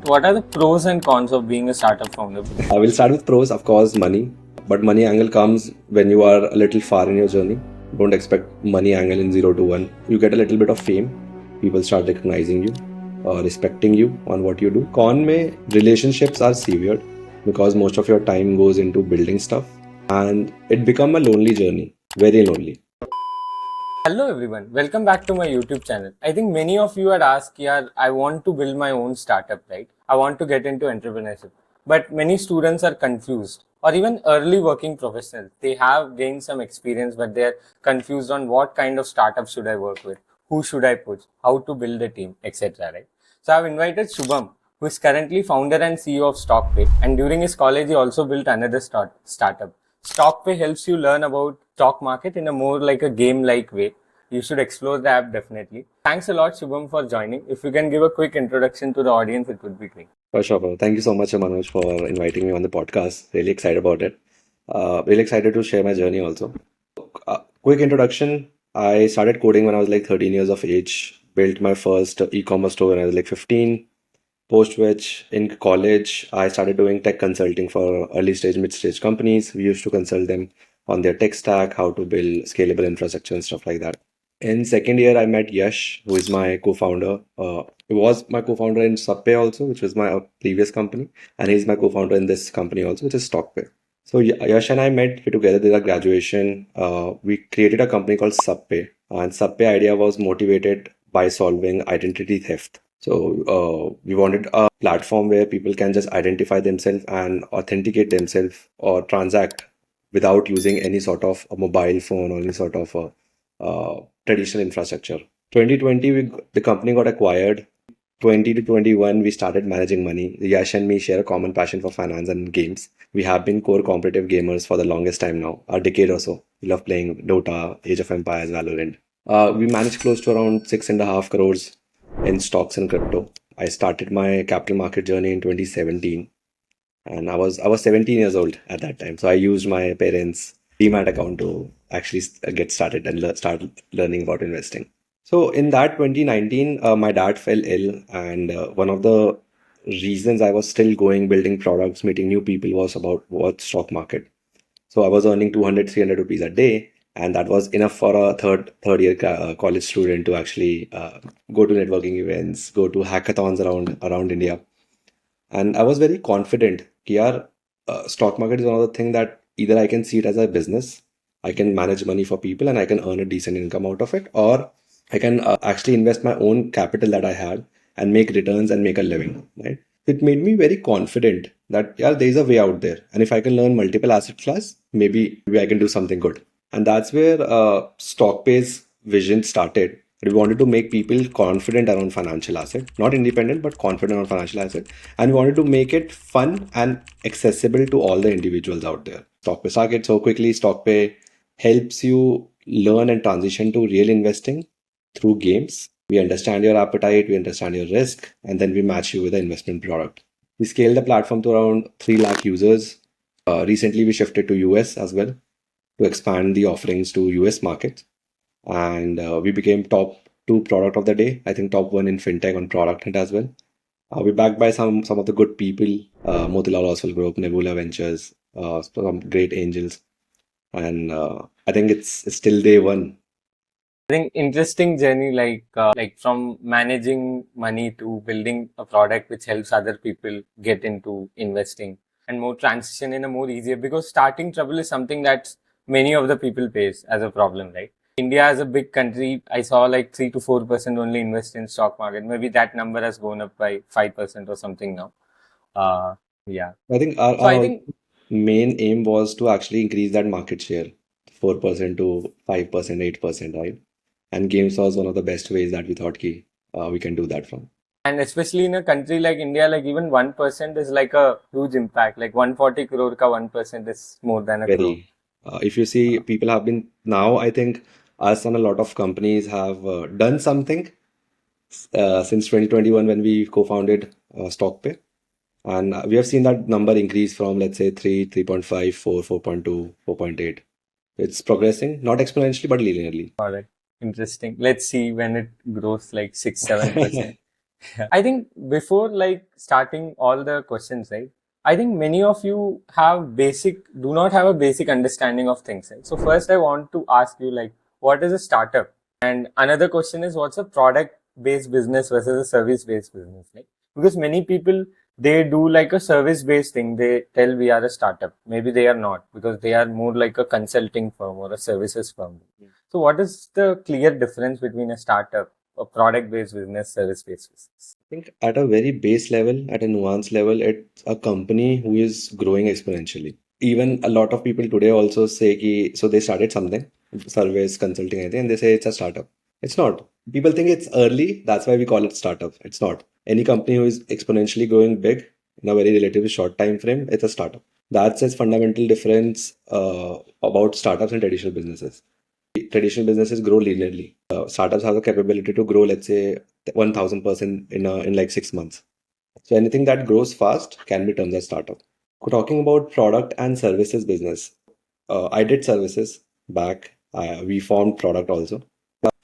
what are the pros and cons of being a startup founder? I will start with pros, of course, money. But money angle comes when you are a little far in your journey. Don't expect money angle in 0 to 1. You get a little bit of fame. People start recognizing you, respecting you on what you do. Con mein, relationships are severed because most of your time goes into building stuff. And it become a lonely journey. Very lonely. Hello everyone, welcome back to my YouTube channel. I think many of you had asked, yeah, I want to build my own startup, right? I want to get into entrepreneurship. But many students are confused, or even early working professionals. They have gained some experience, but they're confused on what kind of startup should I work with, who should I push, how to build a team, etc. Right? So I've invited Shubham, who is currently founder and CEO of Stockpe, and during his college he also built another startup. Stockpe helps you learn about stock market in a more like a game-like way. You should explore the app definitely. Thanks a lot, Shubham, for joining. If you can give a quick introduction to the audience, it would be great. For sure, bro. Thank you so much, Manoj, for inviting me on the podcast. Really excited about it. Really excited to share my journey also. Quick introduction. I started coding when I was like 13 years of age. Built my first e-commerce store when I was like 15. Post which in college, I started doing tech consulting for early stage, mid stage companies. We used to consult them on their tech stack, how to build scalable infrastructure and stuff like that. In second year, I met Yash, who is my co-founder. He was my co-founder in Sabpay also, which was my previous company, and he's my co-founder in this company also, which is Stockpe. So Yash and I met together. Did our graduation. We created a company called Sabpay, and Sabpay idea was motivated by solving identity theft. So we wanted a platform where people can just identify themselves and authenticate themselves or transact without using any sort of a mobile phone or any sort of traditional infrastructure. 2020, the company got acquired. 20 to 21, we started managing money. Yash and me share a common passion for finance and games. We have been core competitive gamers for the longest time now, a decade or so. We love playing Dota, Age of Empires, Valorant. We managed close to around 6.5 crores in stocks and crypto. I started my capital market journey in 2017, and I was 17 years old at that time. So I used my parents' Demat account to actually get started and start learning about investing. So in that 2019, my dad fell ill, and one of the reasons I was still going, building products, meeting new people was stock market. So I was earning 200, 300 rupees a day, and that was enough for a third year college student to actually go to networking events, go to hackathons around India. And I was very confident कि यार stock market is one of the thing that either I can see it as a business, I can manage money for people and I can earn a decent income out of it, or I can actually invest my own capital that I had and make returns and make a living, right? It made me very confident that yeah, there is a way out there, and if I can learn multiple asset class, maybe I can do something good. And that's where Stockpay's vision started. We wanted to make people confident around financial asset, not independent, but confident on financial asset. And we wanted to make it fun and accessible to all the individuals out there. Stockpay started so quickly. Stockpay helps you learn and transition to real investing through games. We understand your appetite, we understand your risk, and then we match you with an investment product. We scaled the platform to around 3 lakh users. Recently, we shifted to US as well to expand the offerings to US market. And we became top 2 product of the day. I think top 1 in fintech on product hunt as well. We're backed by some of the good people, Motilal Oswal Group, Nebula Ventures, some great angels. And I think it's still day one. I think interesting journey, like from managing money to building a product which helps other people get into investing and more transition in a more easier, because starting trouble is something that many of the people face as a problem, right? India is a big country. I saw like 3 to 4% only invest in stock market. Maybe that number has gone up by 5% or something now. Yeah. I think So I our think main aim was to actually increase that market share, 4% to 5%, 8%, right? And games was one of the best ways that we thought we can do that from. And especially in a country like India, like even 1% is like a huge impact. Like 140 crore ka 1% is more than a crore. Very. If you see, people have been now, I think us and a lot of companies have done something since 2021 when we co-founded Stockpay. And we have seen that number increase from, let's say, 3, 3.5, 4, 4.2, 4.8. It's progressing, not exponentially, but linearly. All right. Interesting. Let's see when it grows like 6, 7%. I think before like starting all the questions, right? I think many of you do not have a basic understanding of things, right? So first I want to ask you like, what is a startup? And another question is, what's a product based business versus a service based business, right? Because many people, they do like a service based thing. They tell we are a startup. Maybe they are not, because they are more like a consulting firm or a services firm. So what is the clear difference between a startup, a product based business, service based business? I think at a very base level, at a nuance level, it's a company who is growing exponentially. Even a lot of people today also say ki, so they started something, service, consulting, anything, and they say it's a startup. It's not. People think it's early, that's why we call it startup. It's not. Any company who is exponentially growing big in a very relatively short time frame, it's a startup. That's its fundamental difference about startups and traditional businesses. Traditional businesses grow linearly. Startups have the capability to grow, let's say, 1000% in like 6 months. So anything that grows fast can be termed as startup. Talking about product and services business, I did services back. We formed product also.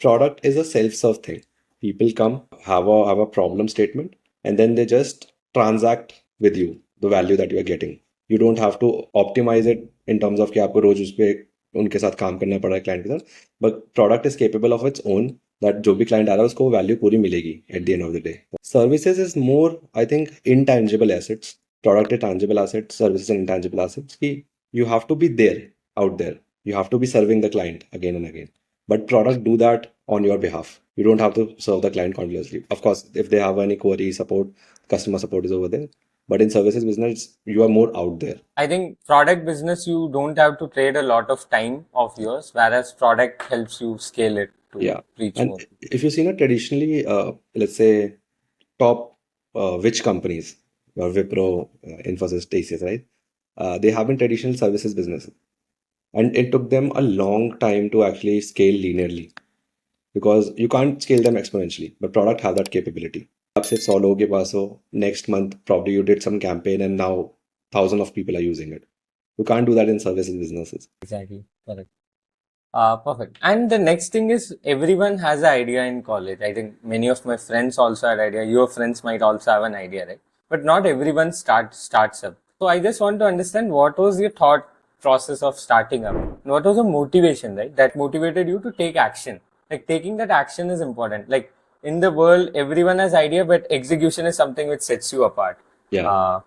Product is a self-serve thing. People come, have a problem statement, and then they just transact with you the value that you are getting. You don't have to optimize it in terms of कि आपको रोज उस पे उनके साथ काम करना पड़ा है क्लाइंट के साथ, but product is capable of its own, that जो भी client आ रहा है उसको वैल्यू पूरी मिलेगी at the end of the day. Services is more, I think, intangible assets. Product is tangible assets, services are intangible assets. कि you have to be there, out there. You have to be serving the client again and again. But product do that on your behalf. You don't have to serve the client continuously. Of course, if they have any query support, customer support is over there. But in services business, you are more out there. I think product business, you don't have to trade a lot of time of yours, whereas product helps you scale it to Yeah. reach And more. if you've seen it traditionally, let's say top which companies, or Wipro, Infosys, TCS, right? They have been traditional services businesses. And it took them a long time to actually scale linearly because you can't scale them exponentially, but product have that capability. आपसे 100 लोगों के पास हो, next month probably you did some campaign and now thousands of people are using it. You can't do that in services businesses. Exactly. Correct. Perfect. And the next thing is, everyone has an idea in college. I think many of my friends also had idea. Your friends might also have an idea, right? But not everyone starts up. So I just want to understand, what was your thought process of starting up? What was the motivation, right? That motivated you to take action. Like taking that action is important. Like in the world, everyone has idea, but execution is something which sets you apart. Yeah.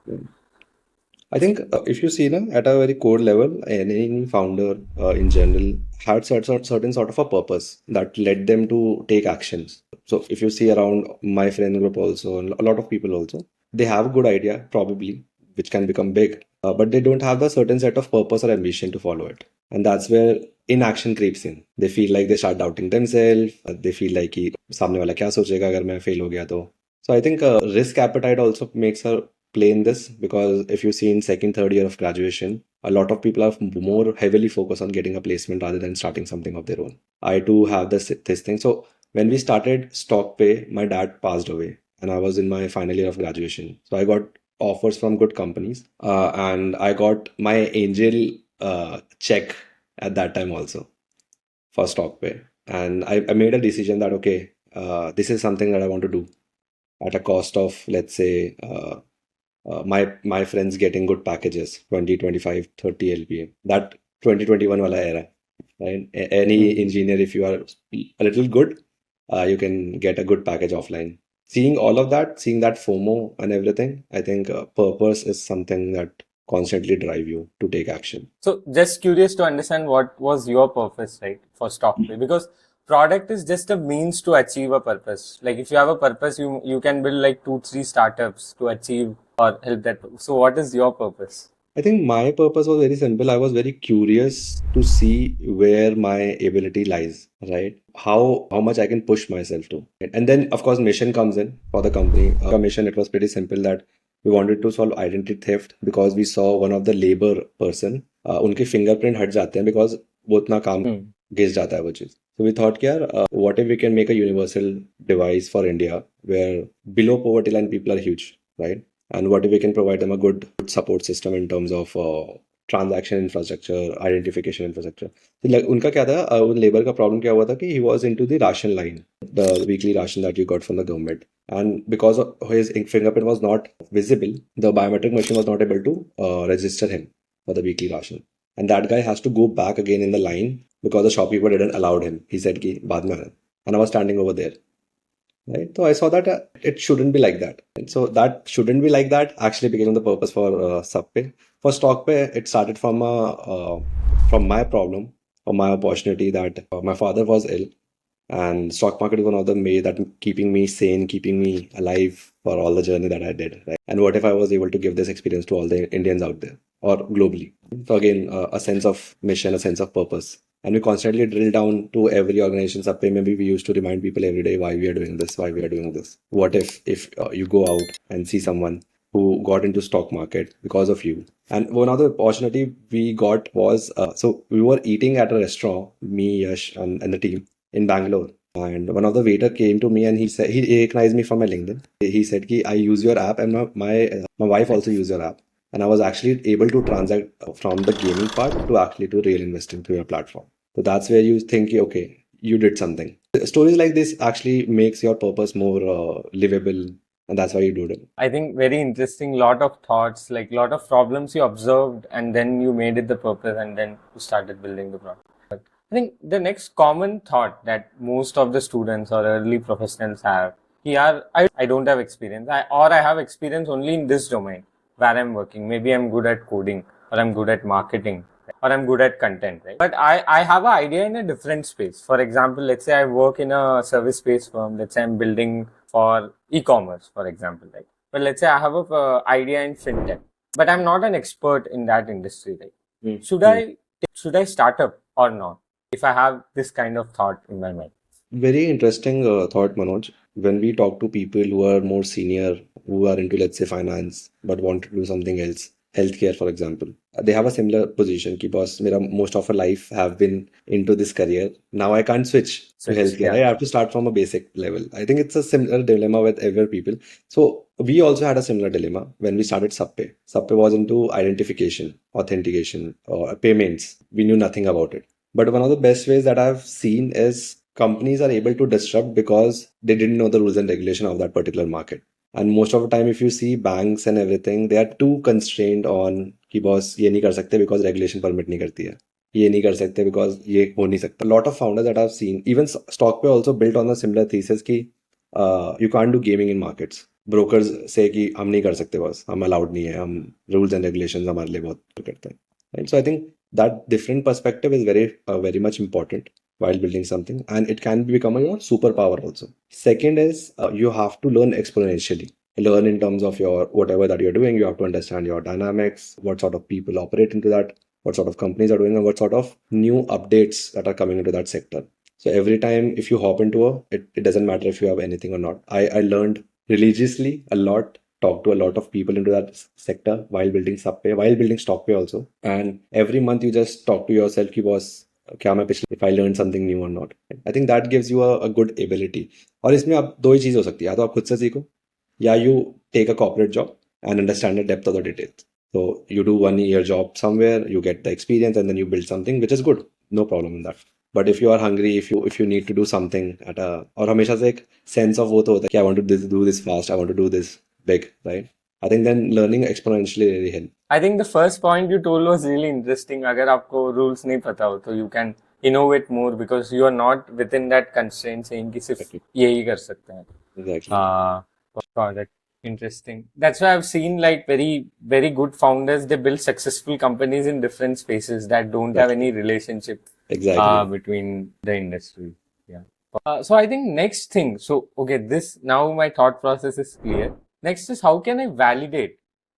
I think if you see at a very core level, any founder in general had certain sort of a purpose that led them to take actions. So if you see around my friend group also, and a lot of people also, they have a good idea probably, which can become big, but they don't have the certain set of purpose or ambition to follow it. And that's where inaction creeps in. They feel like they start doubting themselves. They feel like कि सामने वाला क्या सोचेगा अगर मैं fail हो गया तो. So I think risk appetite also makes a play in this, because if you see in second, third year of graduation, a lot of people are more heavily focused on getting a placement rather than starting something of their own. I too have this thing. So when we started Stockpe, my dad passed away and I was in my final year of graduation. So I got offers from good companies and I got my angel check at that time also for Stockpe. And I made a decision that, okay, this is something that I want to do at a cost of, let's say, my friends getting good packages, 20, 25, 30 LPA. That 2021 wala era, right? Any engineer, if you are a little good, you can get a good package offline. Seeing all of that, seeing that FOMO and everything, I think purpose is something that constantly drive you to take action. So just curious to understand, what was your purpose, right, for Stockpe? Because product is just a means to achieve a purpose. Like if you have a purpose, you can build like 2-3 startups to achieve or help that. So what is your purpose? I think my purpose was very simple. I was very curious to see where my ability lies, right? How much I can push myself to. And then of course mission comes in for the company. Our mission, it was pretty simple, that we wanted to solve identity theft because we saw one of the labor person, उनके fingerprint हट जाते हैं because वो उतना काम घिस जाता है वो चीज. So we thought कि यार what if we can make a universal device for India where below poverty line people are huge, right? And what if we can provide them a good support system in terms of transaction infrastructure, identification infrastructure. So like उनका क्या था, उन labour का problem क्या हुआ था कि he was into the ration line, the weekly ration that you got from the government. And because his fingerprint was not visible, the biometric machine was not able to register him for the weekly ration. And that guy has to go back again in the line because the shopkeeper didn't allow him. He said ki baad mein aana." And I was standing over there. Right. So I saw that it shouldn't be like that. And so that shouldn't be like that actually became the purpose for Sabpay. For Stockpe, it started from my problem or my opportunity that my father was ill, and stock market is one of the way that keeping me sane, keeping me alive for all the journey that I did. Right. And what if I was able to give this experience to all the Indians out there or globally? So again, a sense of mission, a sense of purpose. And we constantly drill down to every organization. Sabpay, maybe we used to remind people every day why we are doing this, why we are doing this. What if you go out and see someone who got into stock market because of you? And one other opportunity we got was so we were eating at a restaurant, me, Yash, and the team in Bangalore. And one of the waiter came to me and he said he recognized me from my LinkedIn. He said, "Ki I use your app and my wife also use your app." And I was actually able to transact from the gaming part to actually to real investing through your platform. So that's where you think, okay, you did something. Stories like this actually makes your purpose more livable, and that's why you do it. I think very interesting, lot of thoughts, like lot of problems you observed and then you made it the purpose and then you started building the product. I think the next common thought that most of the students or early professionals have, here I don't have experience or I have experience only in this domain where I'm working. Maybe I'm good at coding or I'm good at marketing or I'm good at content, right? But I have an idea in a different space. For example, let's say I work in a service-based firm. Let's say I'm building for e-commerce, for example, right? But let's say I have a idea in fintech, but I'm not an expert in that industry, right? Should I start up or not if I have this kind of thought in my mind? Very interesting thought, Manoj. When we talk to people who are more senior, who are into, let's say, finance, but want to do something else, healthcare, for example, they have a similar position. Ki boss, mera most of my life have been into this career. Now I can't switch to healthcare. Yeah. I have to start from a basic level. I think it's a similar dilemma with every people. So we also had a similar dilemma when we started Sabpay. Sabpay was into identification, authentication, or payments. We knew nothing about it. But one of the best ways that I've seen is companies are able to disrupt because they didn't know the rules and regulation of that particular market. And most of the time, if you see banks and everything, they are too constrained on कि boss ये नहीं कर सकते because regulation permit नहीं करती है. ये नहीं कर सकते because ये हो नहीं सकता. A lot of founders that I've seen, even Stockpe also built on a similar thesis कि you can't do gaming in markets. Brokers say कि हम नहीं कर सकते बस, हम allowed नहीं है, हम rules and regulations हमारे लिए बहुत करते हैं. Right? So I think that different perspective is very much important while building something, and it can become your superpower also. Second is you have to learn exponentially. Learn in terms of your whatever that you're doing. You have to understand your dynamics, what sort of people operate into that, what sort of companies are doing, and what sort of new updates that are coming into that sector. So every time if you hop into it doesn't matter if you have anything or not. I learned religiously a lot, talked to a lot of people into that sector while building Sabpay, while building Stockpay also. And every month you just talk to yourself कि boss क्या मैं पिछले if I learned something new or not. I think that gives you a good ability. और इसमें आप दो ही चीज़ हो सकती है, या तो आप खुद से सीखो या you take a corporate job and understand the depth of the details. So you do 1 year job somewhere, you get the experience, and then you build something which is good. No problem in that. But if you are hungry, if you need to do something at a और हमेशा से एक sense of वो तो होता है कि I want to do this fast, I want to do this big, right? I think then learning exponentially really helps. I think the first point you told was really interesting. अगर आपको rules नहीं पता हो तो you can innovate more because you are not within that constraint saying कि सिर्फ यही कर सकते हैं. Exactly. Wow, that's interesting. That's why I've seen like very good founders. They build successful companies in different spaces that don't have any relationship between the industry. Yeah. So I think next thing. So okay, this now my thought process is clear. Next is how can I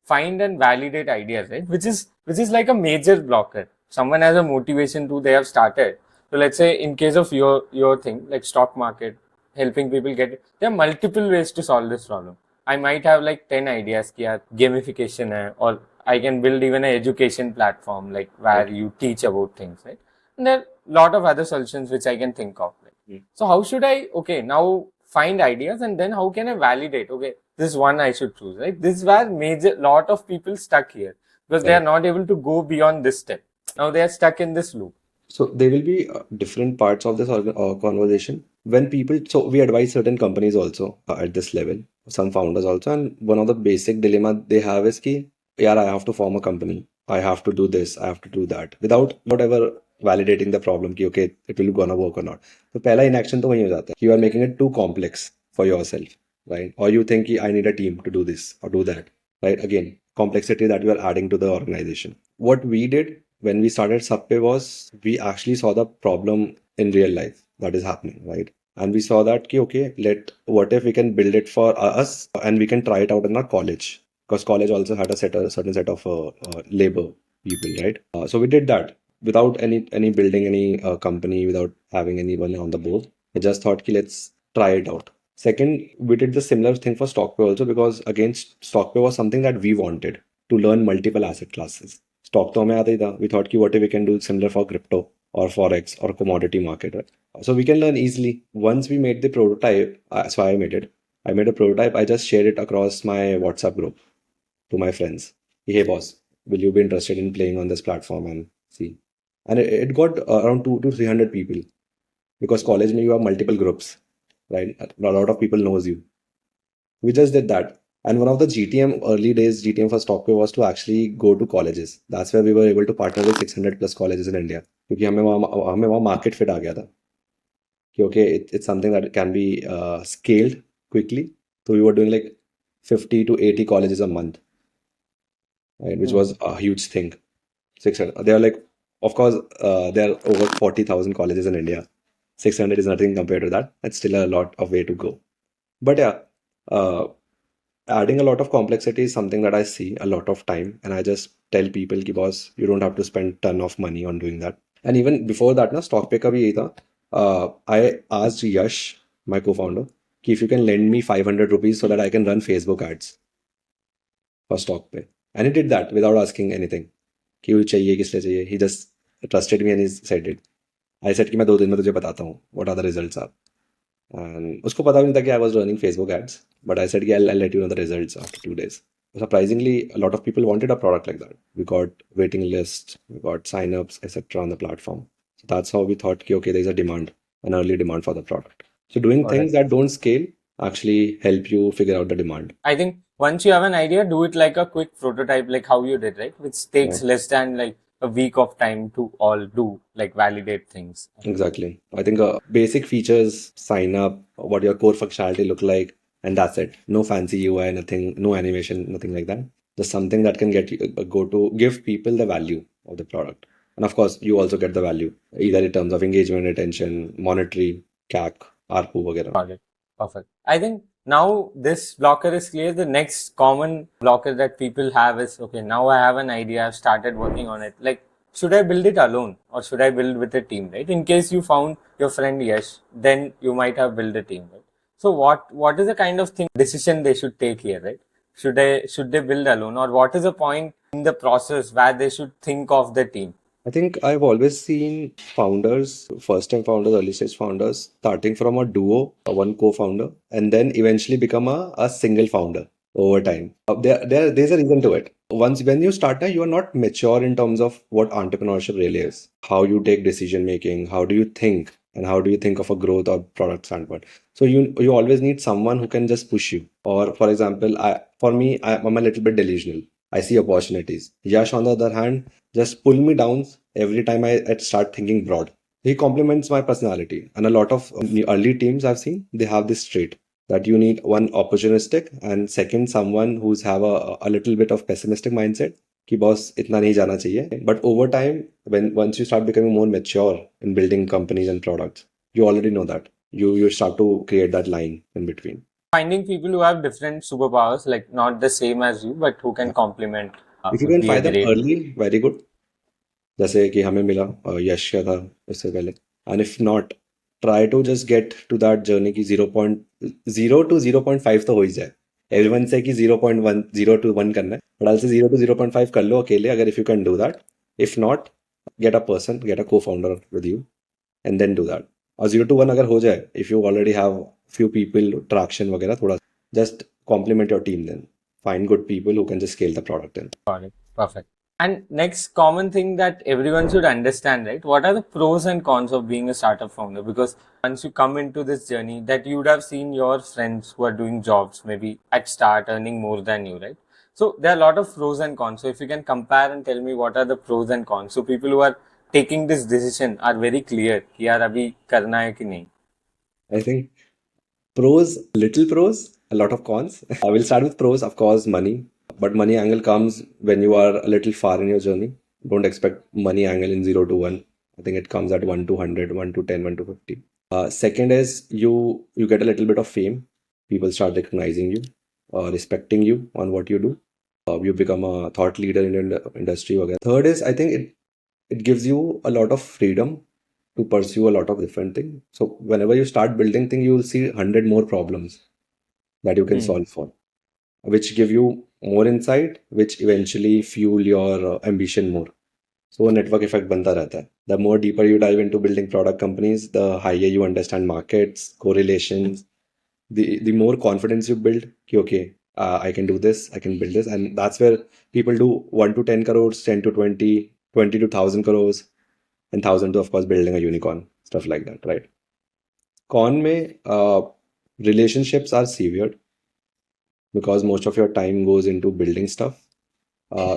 find and validate ideas, right? Which is like a major blocker. Someone has a motivation to they have started. So let's say in case of your thing like stock market, helping people get it, there are multiple ways to solve this problem. I might have like 10 ideas कि यार gamification है, or I can build even an education platform like where you teach about things, right? And there are a lot of other solutions which I can think of. Right? So how should I now find ideas and then how can I validate? Okay, this one I should choose, right? This is where lot of people stuck here because they are not able to go beyond this step. Now they are stuck in this loop. So there will be different parts of this conversation. When people, so we advise certain companies also at this level, some founders also, and one of the basic dilemma they have is ki, yeah, I have to form a company, I have to do this, I have to do that, without ever validating the problem ki okay, it will gonna work or not. So पहला inaction तो वही हो जाता है. You are making it too complex for yourself, right? Or you think ki, I need a team to do this or do that, right? Again, complexity that you are adding to the organization. What we did when we started Sabpay was we actually saw the problem in real life that is happening, right? And we saw that, ki, okay, what if we can build it for us and we can try it out in our college? Because college also had a certain set of labor people, right? So we did that without any building any company, without having anyone on the board. I just thought, ki, let's try it out. Second, we did the similar thing for Stockpe also because again, Stockpe was something that we wanted to learn multiple asset classes. Stock तो हमें आता ही था. We thought कि what if we can do similar for crypto or forex or commodity market, right? So we can learn easily. Once we made the prototype, so I made it. I made a prototype. I just shared it across my WhatsApp group to my friends. Hey boss, will you be interested in playing on this platform and see? And it got around 200 to 300 people because college में you have multiple groups, right? A lot of people knows you. We just did that. And one of the GTM early days, GTM for Stockpe was to actually go to colleges. That's where we were able to partner with 600 plus colleges in India. क्योंकि हमें वहाँ market fit आ गया था कि okay, it's something that can be scaled quickly. So we were doing like 50 to 80 colleges a month, right? Which was a huge thing. 600. They are like, of course, there are over 40,000 colleges in India. 600 is nothing compared to that. That's still a lot of way to go. But yeah, adding a lot of complexity is something that I see a lot of time, and I just tell people कि boss, you don't have to spend ton of money on doing that. And even before that, ना Stockpe का भी यही था. I asked Yash, my co-founder, कि if you can lend me 500 rupees so that I can run Facebook ads for Stockpe, and he did that without asking anything. कि वो चाहिए किस लिए चाहिए. He just trusted me and he said it. I said कि मैं 2 दिन में तुझे बताता हूँ what are the results are. And उसको पता भी नहीं था कि I was running Facebook ads, but I said कि I'll let you know the results after 2 days. Surprisingly, a lot of people wanted a product like that. We got waiting lists, we got signups, etc. on the platform. So that's how we thought कि okay, there's a demand, an early demand for the product. So doing Got things it. that don't scale actually help you figure out the demand. I think once you have an idea, do it like a quick prototype, like how you did, right? Which takes Yeah. less than like a week of time to all do, like validate things. Exactly. I think basic features, sign up, what your core functionality look like, and that's it. No fancy UI, nothing, no animation, nothing like that. Just something that can get you give people the value of the product. And of course, you also get the value either in terms of engagement, retention, monetary, CAC, ARPU, वगैरह. Got it. Perfect. I think now this blocker is clear. The next common blocker that people have is, okay, now I have an idea, I've started working on it. Like, should I build it alone or should I build with a team, right? In case you found your friend Yash, then you might have built a team, right? So what is the kind of decision they should take here, right? Should they build alone, or what is the point in the process where they should think of the team? I think I've always seen founders, first time founders, early stage founders, starting from a duo, one co founder, and then eventually become a single founder over time. There's a reason to it. Once when you start, you are not mature in terms of what entrepreneurship really is, how you take decision making, how do you think, and how do you think of a growth or product standpoint. So you always need someone who can just push you. Or for example, I'm a little bit delusional. I see opportunities. Yash, on the other hand, just pull me down every time I start thinking broad. He complements my personality. And a lot of early teams I've seen, they have this trait that you need one opportunistic and second someone who's have a little bit of pessimistic mindset कि boss इतना नहीं जाना चाहिए. But over time, once you start becoming more mature in building companies and products, you already know that. You start to create that line in between. Finding people who have different superpowers, like not the same as you, but who can complement If you would can be a find them great. early, very good. जैसे कि हमें मिला यश का था इससे पहले. And if not, try to just get to that journey की 0.0 to 0.5 तो हो ही जाए. Everyone say कि 0.1 0 to 1 करना है, but I'll say 0 to 0.5 कर लो अकेले अगर if you can do that. If not, get a co-founder with you and then do that. और 0 to 1 अगर हो जाए, if you already have few people, traction वगैरह थोड़ा, just complement your team then. Find good people who can just scale the product in. Got it. Perfect. And next common thing that everyone should understand, right? What are the pros and cons of being a startup founder? Because once you come into this journey, that you would have seen your friends who are doing jobs, maybe at start earning more than you, right? So there are a lot of pros and cons. So if you can compare and tell me what are the pros and cons, so people who are taking this decision are very clear कि यार अभी करना है कि नहीं. I think pros, little pros, a lot of cons. I will start with pros, of course, money. But money angle comes when you are a little far in your journey. Don't expect money angle in 0 to 1. I think it comes at 1 to 100, 1 to 10, 1 to 50. Second is you get a little bit of fame. People start recognizing you, respecting you on what you do. You become a thought leader in the industry. वगैरह. Third is I think it gives you a lot of freedom to pursue a lot of different things. So whenever you start building things, you will see 100 more problems that you can solve for, which give you more insight, which eventually fuel your ambition more. So a network effect बनता रहता है. The more deeper you dive into building product companies, the higher you understand markets, correlations, the more confidence you build. कि, okay, I can do this, I can build this, and that's where people do 1 to 10 crores, 10 to 20, 20 to 1,000 crores, and 1,000 to, of course, building a unicorn, stuff like that, right? Con में relationships are severed because most of your time goes into building stuff.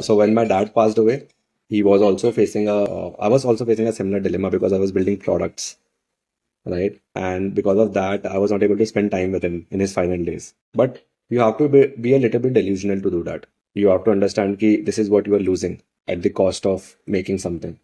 So when my dad passed away, he was also facing I was also facing a similar dilemma because I was building products, right? And because of that, I was not able to spend time with him in his final days. But you have to be a little bit delusional to do that. You have to understand that this is what you are losing at the cost of making something.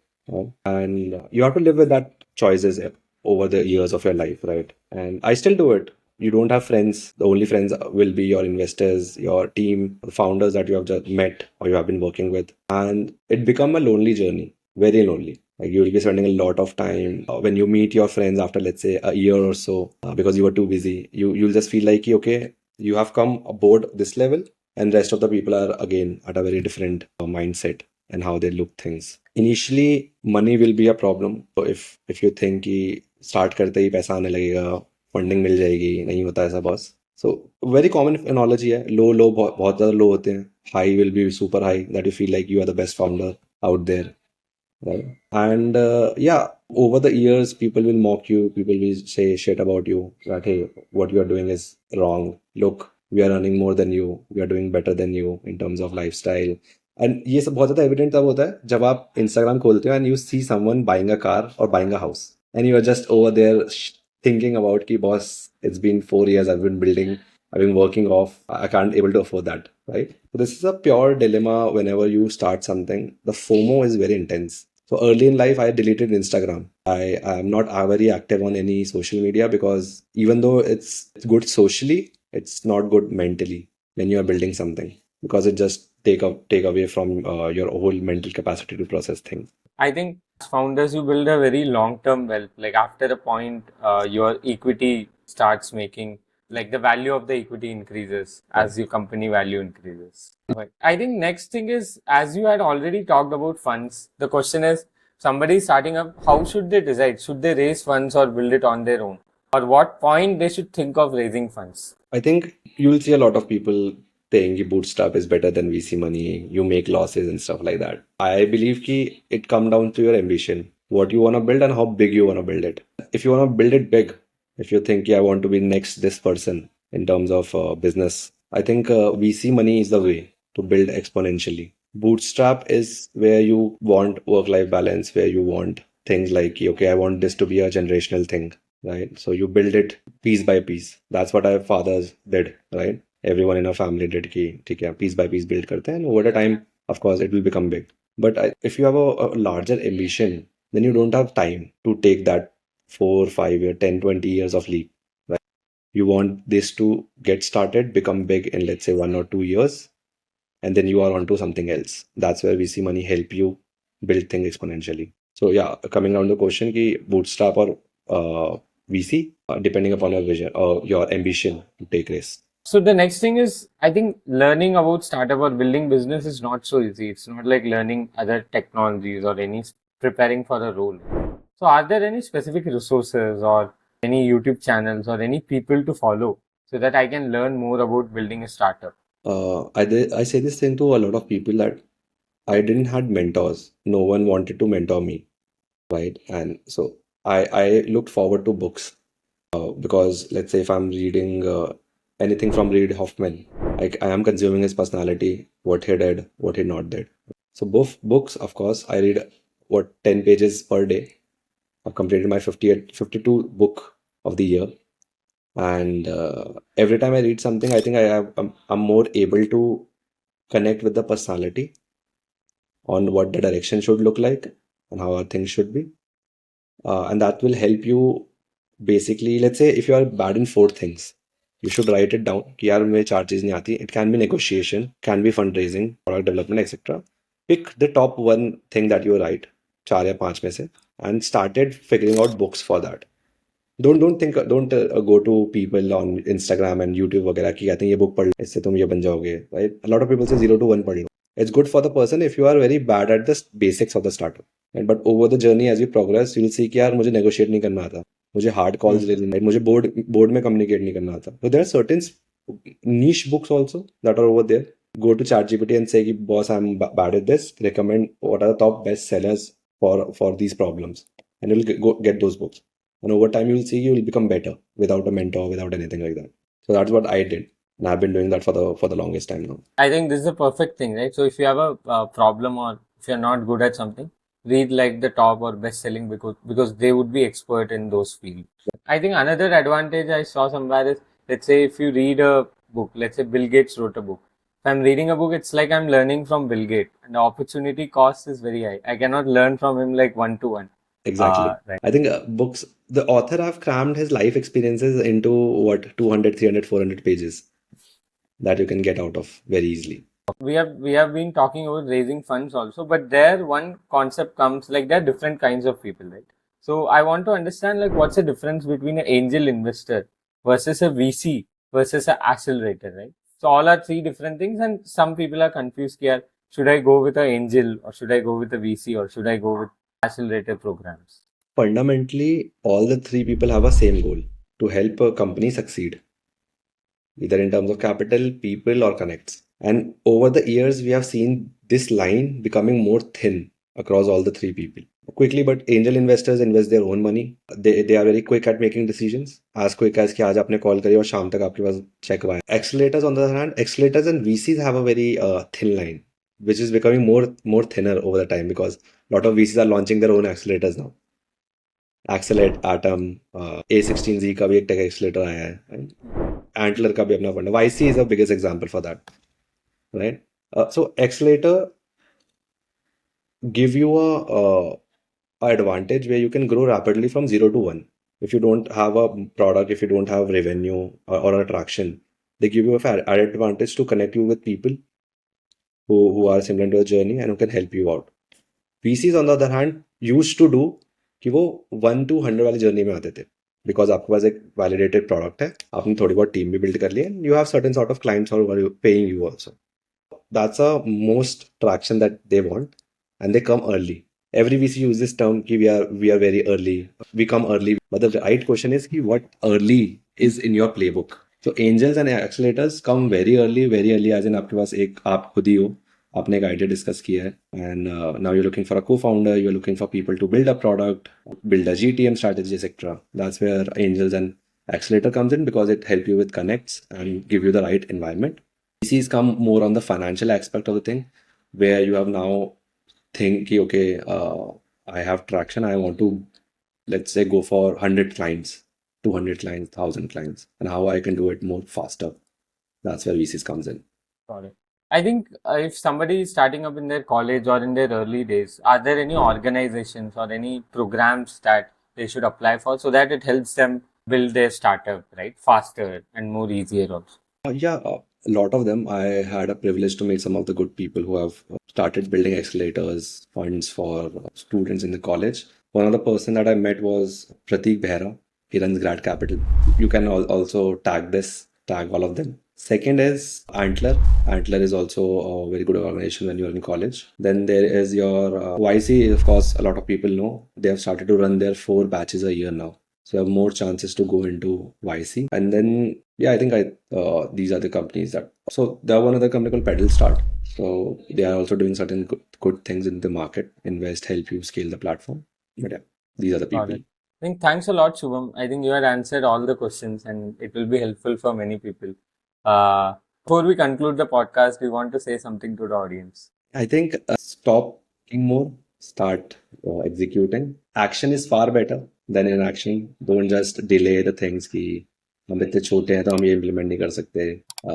And you have to live with that choices over the years of your life, right? And I still do it. You don't have friends. The only friends will be your investors, your team, the founders that you have just met or you have been working with. And it become a lonely journey, very lonely. Like you will be spending a lot of time when you meet your friends after, let's say, a year or so, because you were too busy. You'll just feel like, okay, you have come aboard this level, and rest of the people are again at a very different mindset and how they look things. Initially, money will be a problem. So if you think कि start करते ही पैसा आने लगेगा, funding मिल जाएगी, नहीं होता ऐसा boss. So very common analogy है. Low बहुत ज़्यादा low होते हैं. High will be super high that you feel like you are the best founder out there. Right. And yeah, over the years, people will mock you. People will say shit about you. That hey, what you are doing is wrong. Look, we are earning more than you. We are doing better than you in terms of lifestyle. And ये सब बहुत ज़्यादा evident तब होता है जब आप Instagram खोलते हो and you see someone buying a car or buying a house, and you are just over there thinking about कि boss, it's been 4 years I've been building, I've been working off. I can't able to afford that, right? So this is a pure dilemma whenever you start something. The FOMO is very intense. So early in life, I deleted Instagram. I am not very active on any social media because even though it's good socially, it's not good mentally when you are building something because it just take away from your whole mental capacity to process things. I think as founders, you build a very long-term wealth. Like after a point, your equity starts making, like the value of the equity increases as your company value increases. Right. I think next thing is, as you had already talked about funds, the question is, somebody starting up, how should they decide? Should they raise funds or build it on their own? Or what point they should think of raising funds? I think you'll see a lot of people saying कि bootstrap is better than VC money, you make losses and stuff like that. I believe कि it come down to your ambition, what you want to build and how big you want to build it. If you want to build it big, if you think, yeah, I want to be next this person in terms of business, I think VC money is the way to build exponentially. Bootstrap is where you want work-life balance, where you want things like, okay, I want this to be a generational thing, right? So you build it piece by piece. That's what our fathers did, right? Everyone in our family did ki, ठीक है, piece by piece build करते हैं, and over the time, of course, it will become big. But if you have a larger ambition, then you don't have time to take that 4, 5 year, 10, 20 years of leap, right? You want this to get started, become big in, let's say, 1 or 2 years, and then you are onto something else. That's where VC money help you build things exponentially. So yeah, coming down to the question ki bootstrap or VC, depending upon your vision or your ambition to take risks. So the next thing is, I think learning about startup or building business is not so easy. It's not like learning other technologies or any preparing for a role. So are there any specific resources or any YouTube channels or any people to follow so that I can learn more about building a startup? I say this thing to a lot of people that I didn't had mentors. No one wanted to mentor me, right? And so I looked forward to books because let's say if I'm reading anything from Reid Hoffman, I am consuming his personality, what he did, what he not did. So both books, of course, I read 10 pages per day. I've completed my 52 book of the year, and every time I read something, I think I'm more able to connect with the personality on what the direction should look like and how our things should be. And that will help you basically, let's say if you are bad in four things, you should write it down कि यार मुझे चार चीज नहीं आती. It can be negotiation, can be fundraising, product development, etc. Pick the top one thing that you write, चार या पांच में से, and started figuring out books for that. Don't go to people on Instagram and YouTube वगैरह कि कहते हैं ये book पढ़ लो इससे तुम ये बन जाओगे, right? A lot of people say 0 to 1 पढ़ लो. It's good for the person if you are very bad at the basics of the startup. And but over the journey as you progress, you'll see कि यार मुझे negotiate नहीं करना आता, मुझे hard calls लेनी नहीं, मुझे board में communicate नहीं करना आता. So there are certain niche books also that are over there. Go to ChatGPT and say कि boss, I'm bad at this. Recommend what are the top best sellers for these problems, and you'll go get those books. And over time, you'll see you will become better without a mentor, without anything like that. So that's what I did, and I've been doing that for the longest time now. I think this is a perfect thing, right? So if you have a problem or if you're not good at something, read like the top or best selling because they would be expert in those fields. I think another advantage I saw somewhere is, let's say if you read a book, let's say Bill Gates wrote a book. If I'm reading a book, it's like I'm learning from Bill Gates, and the opportunity cost is very high. I cannot learn from him like one to one. Exactly. Right. I think books, the author have crammed his life experiences into what 200, 300, 400 pages that you can get out of very easily. We have been talking about raising funds also, but there one concept comes, like there are different kinds of people, right? So I want to understand like what's the difference between an angel investor versus a VC versus an accelerator, right? So all are three different things, and some people are confused here. Should I go with an angel or should I go with a VC or should I go with accelerator programs? Fundamentally, all the three people have a same goal: to help a company succeed, either in terms of capital, people, or connects. And over the years, we have seen this line becoming more thin across all the three people. Quickly, but angel investors invest their own money. They are very quick at making decisions. As quick as कि आज आपने call करी और शाम तक आपके पास check हुआ है. Accelerators on the other hand, accelerators and VCs have a very thin line, which is becoming more thinner over the time because a lot of VCs are launching their own accelerators now. Accelerate, Atom, A16Z का भी एक tech accelerator आया है. Antler का भी अपना fund. YC is the biggest example for that, right? So accelerator give you a advantage where you can grow rapidly from 0 to 1. If you don't have a product, if you don't have revenue or attraction, they give you an added advantage to connect you with people who are similar to the journey and who can help you out. VCs on the other hand used to do कि वो 1 to 100 वाली journey में आते थे because आपके पास एक validated product है, आपने थोड़ी बहुत टीम भी build कर ली है, and you have certain sort of clients who are paying you also. That's a most traction that they want, and they come early. Every VC uses this term कि we are very early, we come early. But the right question is कि what early is in your playbook. So angels and accelerators come very early as in आपके पास एक आप खुद ही हो, आपने एक idea discuss किया है, and now you're looking for a co-founder, you're looking for people to build a product, build a GTM strategy, etc. That's where angels and accelerator comes in because it helps you with connects and give you the right environment. VCs come more on the financial aspect of the thing, where you have now think, okay, I have traction, I want to, let's say, go for 100 clients, 200 clients, 1,000 clients, and how I can do it more faster. That's where VCs comes in. Got it. I think if somebody is starting up in their college or in their early days, are there any organizations or any programs that they should apply for so that it helps them build their startup, right, faster and more easier also? A lot of them. I had a privilege to meet some of the good people who have started building accelerators, funds for students in the college. One of the person that I met was Prateek Behra. He runs Grad Capital. You can also tag all of them. Second is Antler. Antler is also a very good organization when you're in college. Then there is your YC, of course, a lot of people know. They have started to run their 4 batches a year now. So you have more chances to go into YC. And then, I think these are the companies that... So there was another company called Pedal Start. So they are also doing certain good things in the market. Invest, help you scale the platform. But yeah, these are the Got people. it. I think thanks a lot, Shubham. I think you had answered all the questions and it will be helpful for many people. Before we conclude the podcast, we want to say something to the audience. I think stop thinking more, start executing. Action is far better than inaction. Don't just delay the things कि हम इतने छोटे हैं तो हम ये implement नहीं कर सकते,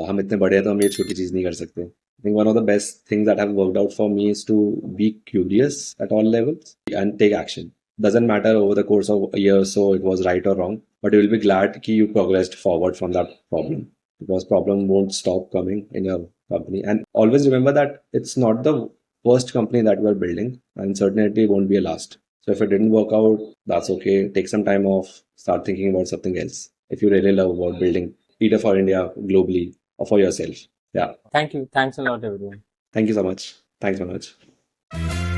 हम इतने बड़े हैं तो हम ये छोटी चीज नहीं कर सकते. I think one of the best things that have worked out for me is to be curious at all levels and take action. Doesn't matter over the course of a year or so it was right or wrong, but you will be glad that you progressed forward from that problem, because problem won't stop coming in your company. And always remember that it's not the first company that we're building, and certainly it won't be a last. So if it didn't work out, that's okay. Take some time off, start thinking about something else. If you really love about building, either for India, globally, or for yourself. Yeah. Thank you. Thanks a lot, everyone. Thank you so much. Thanks, Manoj.